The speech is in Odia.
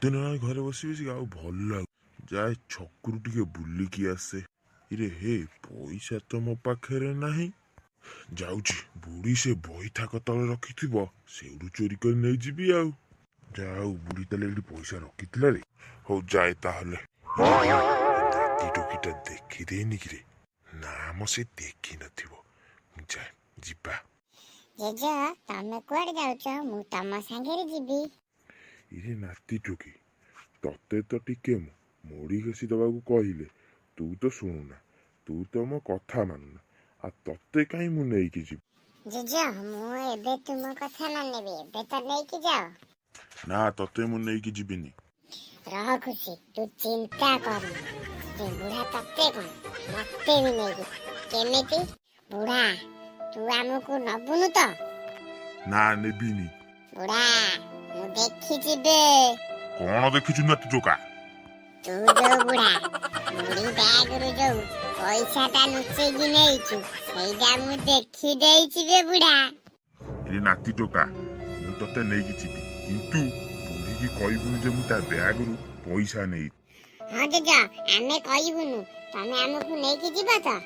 ଦିନ ଘରେ ବସି ବସି ଆଉ ଭଲ ଲାଗୁ ଯାଏ ଛକରୁ ଟିକେ ବୁଲିକି ଆସେ। ଇରେ ହେ ପଇସା ତ ମୋ ପାଖରେ ନାହିଁ। ଯାଉଛି ବୁଢୀ ସେ ବହି ଥାକ ତଳେ ରଖିଥିବ ସେଇଠୁ ଚୋରି କରି ନେଇଯିବି। ଆଉ ଯାହା ହଉ ବୁଢୀ ତାହେଲେ ଏଠି ପଇସା ରଖିଥିଲା ରେ। ହଉ ଯାଏ ତାହେଲେ। ନାତି ଟୋକିଟା ଦେଖିଦେଇନି କିରେ? ନା ମ ସେ ଦେଖିନଥିବ। ଯାଏ ଯିବା। ଜେଜ ତମେ କୁଆଡେ ଯାଉଛ? ମୁଁ ତମ ସାଙ୍ଗରେ ଯିବି। ଇରେ ନାତି ଟୋକି ତତେ ତ ଟିକେ ମୁଢି ଘଷି ଦବାକୁ କହିଲେ ତୁ ତ ଶୁଣୁନା। ତୁ ତ ମୋ କଥା ମାନୁନା। ଆଉ ତତେ କାହିଁ ମୁଁ ନେଇକି ଯିବି? ଜେଜ ମୁଁ ଏବେ ତୁମ କଥା ମାନିବି, ଏବେ ତ ନେଇକି ଯାଅ। ନା ତତେ ମୁଁ ନେଇକି ଯିବିନି। ରହ ଖୁସି, ତୁ ଚିନ୍ତା କରନି। ସେ ବୁଢା ତତେ କଣ ମତେ ବି ନେଇକି କେମିତି? ବୁଢା ତୁ ଆମକୁ ନବୁନୁ ତ? ନା ନେବିନି। ବୁଢା ମୁଁ ଦେଖିଛି ବେ। କଣ ଦେଖିଛୁ ନାତି ଟୋକା? ତୁ ଯୋଉ ବୁଢା ବୁଢୀ ବ୍ୟାଗରୁ ଯୋଉ ପଇସା ଟା ଲୁଚେଇକି ନେଇଛୁ ସେଇଟା ମୁଁ ଦେଖି ଦେଇଛି ବେ ବୁଢା। ଇରେ ନାତି ଟୋକା ମୁଁ ତତେ ନେଇକି ଯିବି, କିନ୍ତୁ ବୁଢୀକି କହିବୁନି ଯେ ମୁଁ ତା ବ୍ୟାଗରୁ ପଇସା ନେଇ। ହଁ ଜେଜ ଆମେ କହିବୁନୁ, ତମେ ଆମକୁ ନେଇକି ଯିବ ତ?